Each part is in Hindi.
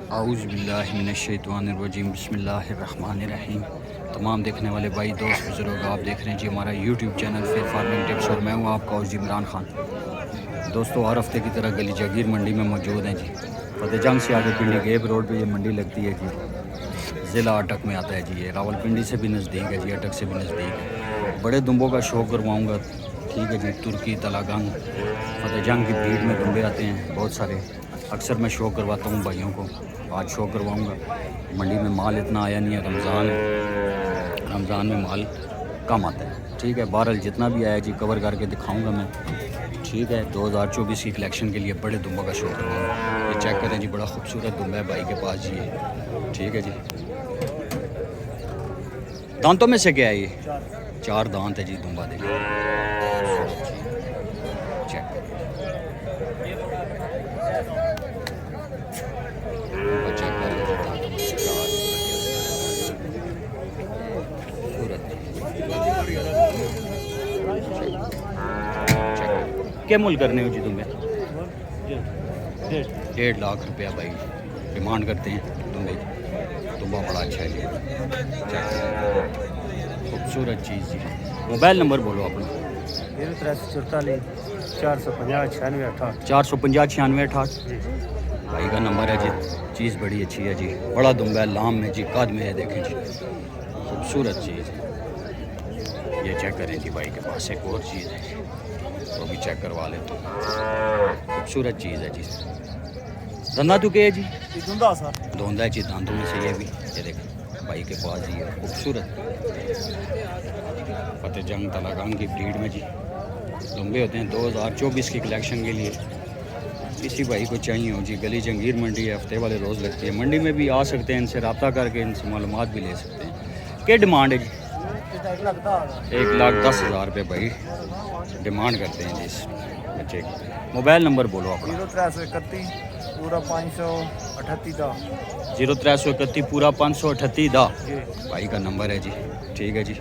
औज़ुबिल्लाहिमिनश्शैतानिर्रजीम बिस्मिल्लाहिर्रहमानिर्रहीम। तमाम देखने वाले भाई दोस्त बुजुर्ग, आप देख रहे हैं जी हमारा YouTube channel fair farming tips और मैं हूँ आपका हौज़ इमरान खान। दोस्तों, हर हफ्ते की तरह गली जागीर मंडी में मौजूद हैं जी। फतेहजंग से आगे पिंडी गेब रोड पे ये मंडी लगती है जी। ज़िला अटक में आता है जी। ये रावलपिंडी से भी नज़दीक है जी, अटक से भी नज़दीक है। बड़े दुम्बों का शौक़ करवाऊँगा, ठीक है जी। तुर्की, तलागंग, फतेहजंग की ब्रीड में दुम्बे आते हैं बहुत सारे। अक्सर मैं शौक़ करवाता हूँ भाइयों को, आज शौक़ करवाऊँगा। मंडी में माल इतना आया नहीं है, रमज़ान है, रमज़ान में माल कम आता है, ठीक है। बहरहाल जितना भी आया जी कवर करके दिखाऊँगा मैं, ठीक है। 2024 की कलेक्शन के लिए बड़े दुम्बा का शौक़ करवाऊँगा। ये चेक करें जी, बड़ा खूबसूरत दुम्बा है भाई के पास जी, ये ठीक है जी। दांतों में से क्या है ये? 4 दांत है जी दुम्बा, देखिए चेक क्या मूल करने हो जी तुम्हें? 1.5 लाख रुपया भाई डिमांड करते हैं तुम्हें। तुम्बा बड़ा अच्छा है जी, खूबसूरत चीज़ जी। मोबाइल नंबर बोलो अपना। 0344 450 96 450 भाई का नंबर है जी। चीज़ बड़ी अच्छी है जी, बड़ा दुम्बा है, लाम में जी, कद में है, देखें जी, खूबसूरत चीज़। ये चेक करें जी, भाई के पास एक और चीज़ है, वो भी चेक करवा लेते हैं। खूबसूरत चीज़ है जी। धंधा तो क्या है जी? धोंदा है जी, दांतों में से ये भी, ये देखें भाई के पास जी है, खूबसूरत। फतेहजंग तलागंग की ब्रीड में जी दुम्बे होते हैं। 2024 की कलेक्शन के लिए किसी भाई को चाहिए हो जी, गली जंगीर मंडी है, हफ्ते वाले रोज़ लगती है। मंडी में भी आ सकते हैं, इनसे रब्ता करके इनसे मालूमात भी ले सकते हैं। क्या डिमांड है जी? 1,10,000 रुपये भाई डिमांड करते हैं जी इस बच्चे की। मोबाइल नंबर बोलो अपना। 0331 पूरा 538 0331 पूरा 538 भाई का नंबर है जी, ठीक है जी।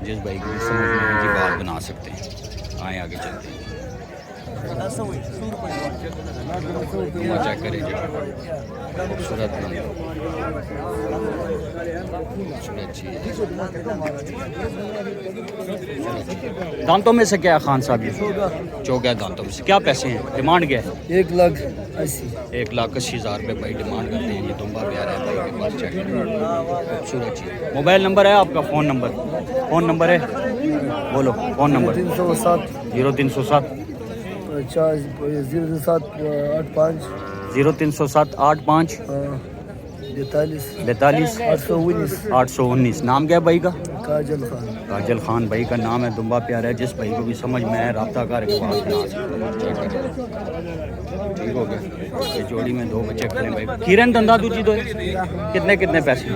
जिस भाई को समझ में है जी बात बना सकते हैं। आए आगे चलते हैं, चेक करें जी, खूबसूरत खूबसूरत चीज़। दांतों में से क्या है खान साहब? ये चौका दांतों में से क्या पैसे हैं? डिमांड क्या है? 1,80,000 1,80,000 रुपये भाई डिमांड करते हैं जी। दुम्बा प्यारा है भाई के पास, चेक करें, खूबसूरत चीज़। मोबाइल नंबर है आपका? फ़ोन नंबर है बोलो। Phone number 307 0307 0785 0307 85 42 42 819। नाम क्या है भाई का? काजल खान। काजल खान भाई का नाम है। दुम्बा प्यारा है, जिस भाई को भी समझ में आए रब्ता करके बात बना सकते हैं। ठीक हो गया। ये जोड़ी में 2 बच्चे खड़े भाई। किरण धंधा दूजी दो कितने कितने पैसे?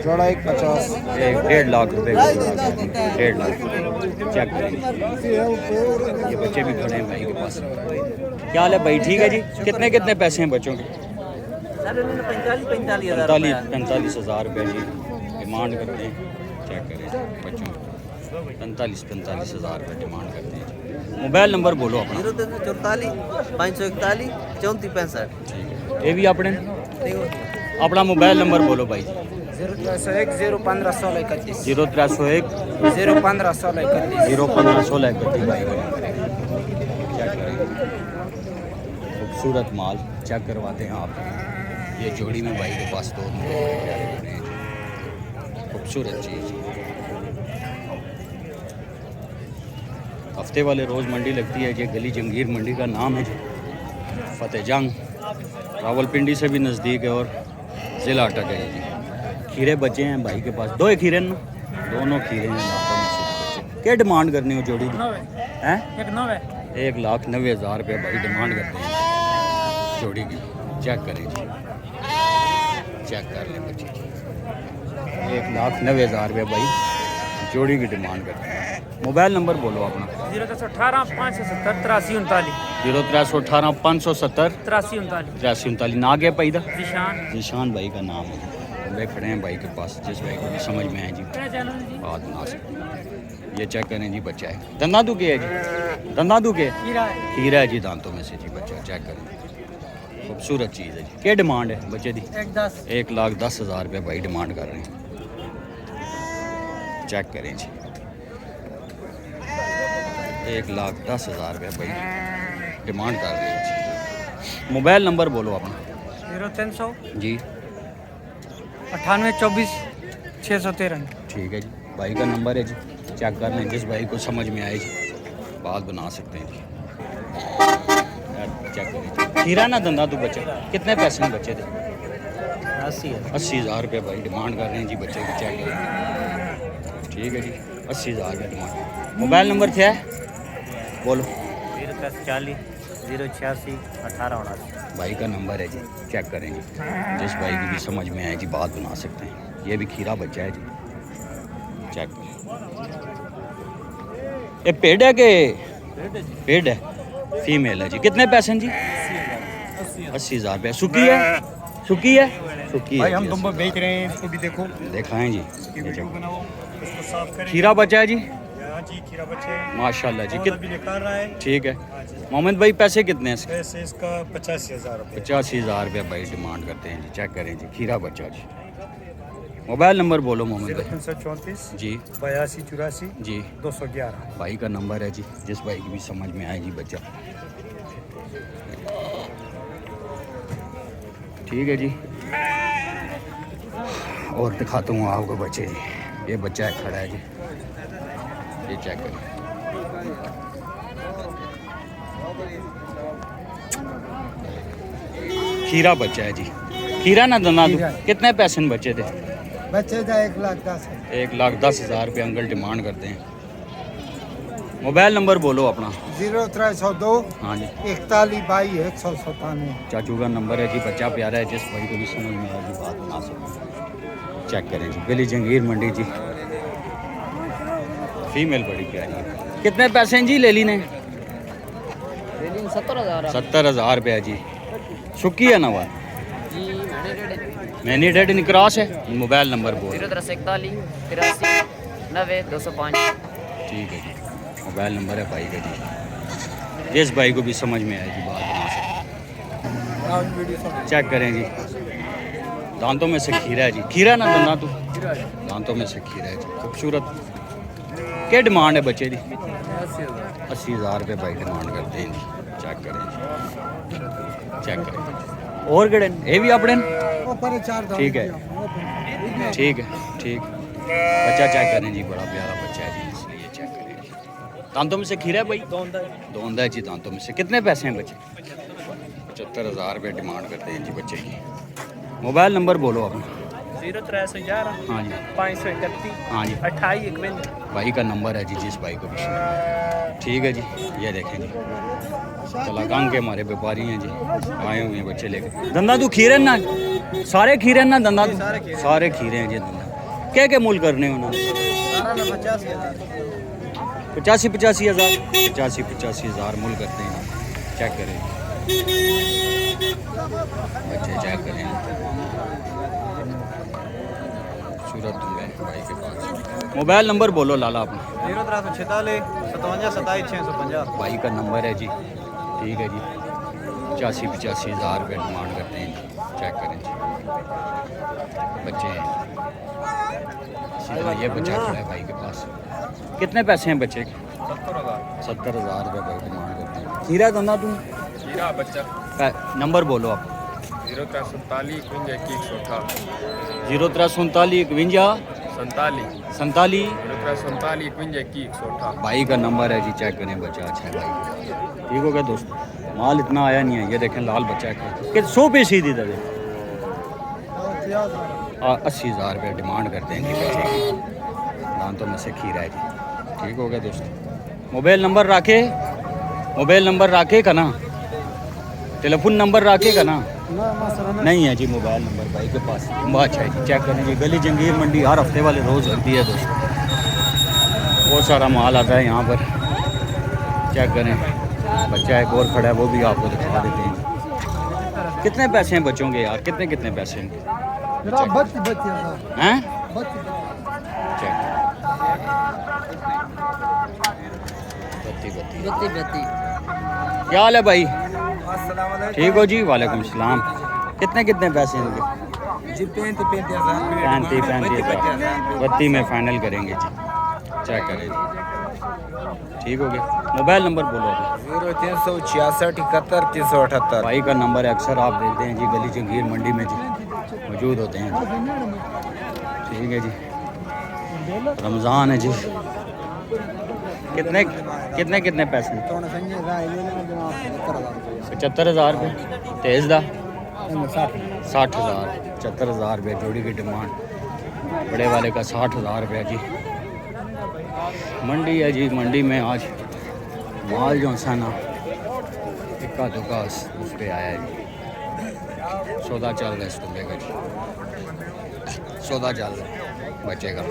जोड़ा 1,50 1.5 लाख रुपए का जोड़ा, 1.5 लाख। चेक करेंगे, ये बच्चे भी खड़े हैं भाई के पास। क्या हाल है भाई? ठीक है जी। कितने कितने पैसे हैं बच्चों के? 45,000 रुपये जी डिमांड करते हैं। चेक करें बच्चों को 45,000 रुपये डिमांड करते हैं। मोबाइल नंबर बोलो अपना। 0344 541 3465। ठीक है, ये भी अपने अपना मोबाइल नंबर बोलो भाई। 0301 015 16 31 0301 015 16 31 015 16 31 भाई का नंबर है। चेक करें, खूबसूरत माल चेक करवाते हैं आप। ये जोड़ी में भाई के पास 2 खूबसूरत चीज़। हफ्ते वाले रोज़ मंडी लगती है ये गली जंगीर मंडी का नाम है जी। फतेहजंग रावलपिंडी से भी नज़दीक है और ज़िला अटक है जी। खीरे बचे हैं भाई के पास, 2 खीरे ना, दोनों खीरे हैं। क्या डिमांड करनी हो जोड़ी की? हैं 1,90,000 रुपये भाई डिमांड करते हैं जोड़ी की। चेक करें जी, चेक कर लें बच्चे, 1,90,000 रुपये भाई जोड़ी की डिमांड करते हैं। मोबाइल नंबर बोलो अपना। 0318 570 8339 0318 570 8339। ना गया पैदा निशान भाई का नाम है। वे खड़े हैं भाई के पास, जिस भाई को भी समझ में आए जी बात बना सकते। ये चेक करें जी, बच्चा है। दंदा दू के है जी? दंदा दू के खीरा है जी दांतों में से जी बच्चा। चेक करें, खूबसूरत चीज़ है जी। क्या डिमांड है बच्चे दी? 1,10 1,10,000 रुपये भाई डिमांड कर रहे हैं। चेक करें जी, 1,10,000 रुपये भाई डिमांड कर रहे हैं जी। मोबाइल नंबर बोलो अपना। 0300 जी 9824 613। ठीक है जी, भाई का नंबर है जी, चेक कर लें, जिस भाई को समझ में आए जी बात बना सकते हैं जी। चेक करें जी। खीरा ना धंधा तू बच्चे कितने पैसे में बच्चे थे? 80,000 रुपये भाई डिमांड कर रहे हैं जी बच्चे की। चेक करें, ठीक है जी, 80,000 रुपये डिमांड। मोबाइल नंबर क्या है बोलो? 040 086 1879। भाई का नंबर है जी, चेक करें जी, जिस भाई की भी समझ में आए जी बात बना सकते हैं। ये भी खीरा बच्चा है जी, चेक करें। ये पेड़ है कि पेड़ है? फीमेल है जी। कितने पैसे हैं जी? 80,000 रुपये। सुखी है? सुखी है? सुखी है भाई हम जी, दुम्बा बेच रहे हैं, इसको भी देखो, दिखाएं जी। इसकी वीडियो बनाओ, इसको साफ करें। खीरा बच्चा है जी, हाँ जी, खीरा बच्चे माशाल्लाह जी। भी निकाल रहा है। ठीक है हाँ जी, मोहम्मद भाई, पैसे कितने हैं इसके? पैसे इसका 85,000 रुपये। 85,000 रुपये भाई डिमांड करते हैं जी। चेक करें जी, खीरा बच्चा जी। मोबाइल नंबर बोलो मोहम्मद भाई। 0334 जी 82 84 जी 211। भाई का नंबर है जी, जिस भाई की भी समझ में आए जी बच्चा। ठीक है जी, और दिखाता हूँ आपको बच्चे जी। ये बच्चा है खड़ा है जी, ये चेक करें। खीरा बच्चा है जी। खीरा ना धंधा तू कितने पैसे में बच्चे थे? बच्चे का 1,10,000। 1,10,000 रुपये अंकल डिमांड करते हैं। मोबाइल नंबर बोलो अपना। 0302 हाँ जी 41 22 197। चाचू का नंबर है जी, बच्चा प्यारा है, जिस भाई को भी समझ में आए जी बात बना सकते। चेक करें जी, गली जंगीर मंडी जी, फीमेल बड़ी प्यारी है। कितने पैसे हैं जी ले ली ने? 70,000 रुपये है जी। सुखी है नवा? मैनी डेड क्रॉस है। मोबाइल नंबर बोल। 0341 83 90 205। ठीक है जी, मोबाइल नंबर है भाई का जी, जिस भाई को भी समझ में आए जी बात बना सकते। चेक करें जी, दांतों में से खीरा है जी। खीरा ना धंधा तू? दांतों में से खीरा है जी, खूबसूरत। क्या डिमांड है बच्चे की? 80,000 रुपये भाई डिमांड करते हैं जी। चेक करें जी, चेक करें। और गड़े ये भी अपने? ठीक है ठीक है ठीक। बच्चा चेक करें जी, बड़ा प्यारा बच्चा है जी, इसलिए चेक करें जी। दांतों में से खीरा है भाई? दोंदा है जी दांतों में से। कितने पैसे हैं बच्चे? 75,000 रुपये डिमांड करते हैं जी बच्चे की। मोबाइल नंबर बोलो अपना। 0311 हाँ जी 531 हाँ जी 28 51। भाई का नंबर है जी, जिस भाई को भी समझ में आए। ठीक है जी, ये देखें जी, कलाकांग के हमारे व्यापारी हैं जी, आए हुए हैं बच्चे लेकर। धंधा तू खीरे ना? सारे खीरे ना धंधा तू? सारे खीरे हैं जी धंधा। क्या क्या मूल करने उन्होंने? 85,000 मूल करते हैं। चेक करें बच्चे, चेक करें। सूरत है भाई के पास। मोबाइल नंबर बोलो लाला अपना। 0346 57 27 650। भाई का नंबर है जी, ठीक है जी। 85,000 रुपये डिमांड करते हैं जी। चेक करें जी, बच्चे हैं। ये बच्चा खड़ा है भाई के पास। कितने पैसे हैं बच्चे के? 70,000 रुपये भाई डिमांड करते हैं। खीरा धंधा तुम? खीरा बच्चा नंबर बोलो आप। 0347 51 0347 51 47 51 भाई का नंबर है जी। चेक करें, बच्चा अच्छा है भाई। ठीक हो गया दोस्तों, माल इतना आया नहीं है। ये देखें लाल बच्चा है कि 100 पे सीधी दे 80,000 रुपये डिमांड करते हैं जी बच्चे की। दांतों में से खीरा है जी। ठीक हो गया दोस्तों, मोबाइल नंबर राखे का ना? टेलीफोन नंबर राखे का ना? नहीं है जी मोबाइल नंबर भाई के पास। बहुत अच्छा है जी। चेक करें जी, गली जंगीर मंडी हर हफ्ते वाले रोज़ लगती है दोस्तों। बहुत सारा माल आता है यहाँ पर। चेक करें, बच्चा एक और खड़ा है, वो भी आपको दिखा देते हैं। कितने पैसे हैं बच्चों के यार? कितने कितने पैसे हैं? हैं? चेक 32। क्या हाल है भाई? ठीक हो जी, वालेकुम सलाम। कितने कितने पैसे इनके? जी 35,000 35 32 में फाइनल करेंगे जी। चेक करें जी, ठीक हो गया। मोबाइल नंबर बोलो अभी। 0366 71 378। भाई का नंबर है, अक्सर आप देखते हैं जी गली जंगीर मंडी में जी मौजूद होते हैं। ठीक है जी, रमज़ान है जी। कितने कितने कितने पैसे? 75,000 रुपये। तेज़ दा 60,000। 75,000 रुपये जोड़ी की डिमांड। बड़े वाले का 60,000 रुपया जी। मंडी है जी, मंडी में आज माल जो सा ना इक्का दुक्का उस पर आया है जी। सौदा चल रहा है इस तुम्बे का जी, सौदा चल रहा है बचेगा।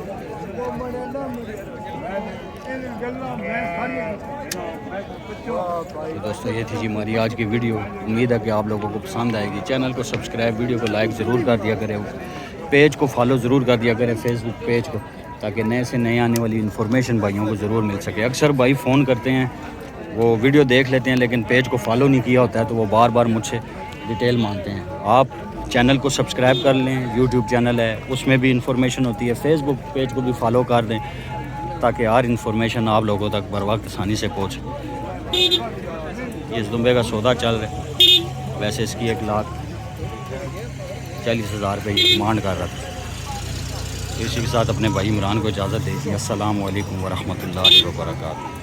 तो दोस्तों ये थी जी हमारी आज की वीडियो। उम्मीद है कि आप लोगों को पसंद आएगी। चैनल को सब्सक्राइब, वीडियो को लाइक ज़रूर कर दिया करें, पेज को फॉलो ज़रूर कर दिया करें, फेसबुक पेज को, ताकि नए से नए आने वाली इन्फॉर्मेशन भाइयों को ज़रूर मिल सके। अक्सर भाई फ़ोन करते हैं, वो वीडियो देख लेते हैं लेकिन पेज को फॉलो नहीं किया होता है, तो वो बार बार मुझसे डिटेल मांगते हैं। आप चैनल को सब्सक्राइब कर लें, यूट्यूब चैनल है उसमें भी इंफॉर्मेशन होती है, फेसबुक पेज को भी फॉलो कर दें ताकि हर इंफॉर्मेशन आप लोगों तक बर वक्त आसानी से पहुँचे। इस दुम्बे का सौदा चल रहा है, वैसे इसकी 1,40,000 रुपये डिमांड कर रहा था। इसी के साथ अपने भाई इमरान को इजाज़त दे दी। अस्सलाम वालेकुम वरहमतुल्लाहि वबरकातुहू।